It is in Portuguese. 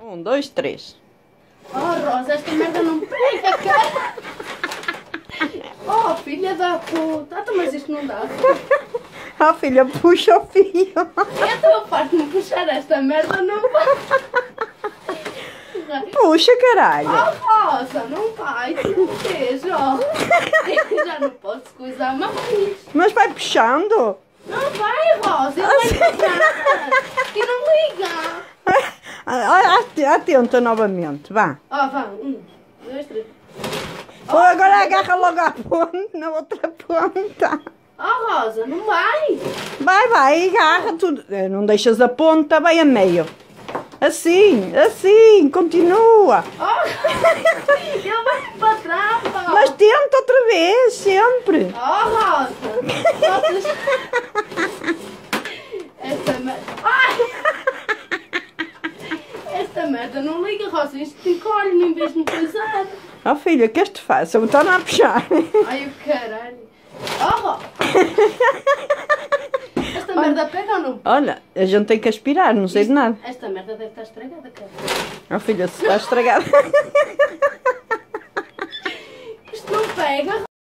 Um, dois, três. Oh, Rosa, esta merda não pega, cara. Oh, filha da puta. Então, mas isto não dá. Ah, filha, puxa o fio. Então, parte-me puxar esta merda, não vai. Puxa, caralho. Oh, Rosa, não vai. Tu não fez, ó. Eu já não posso coisar mais. Mas vai puxando. Não vai, Rosa. Ele vai ligar. E não liga. Atenta novamente, vá. Ó, vá. 1, 2, 3. Ou agora agarra logo a ponta, na outra ponta. Oh, Rosa, não vai. Vai, agarra tudo. Não deixas a ponta bem a meio. Assim, continua. Oh, ele vai para trás, ó. Mas tenta outra vez, sempre. Oh, Rosa. Esta merda. Ai! Esta merda não liga, Rosa. Isto te encolhe em vez de me coisar. Oh filha, queres que te faça? Eu estou a puxar. Ai, o caralho. Oh, Rosa. Esta merda pega ou não? Olha, a gente tem que aspirar, não sei de nada. Esta merda deve estar estragada, cara. Oh filha, se está estragada. Isto não pega,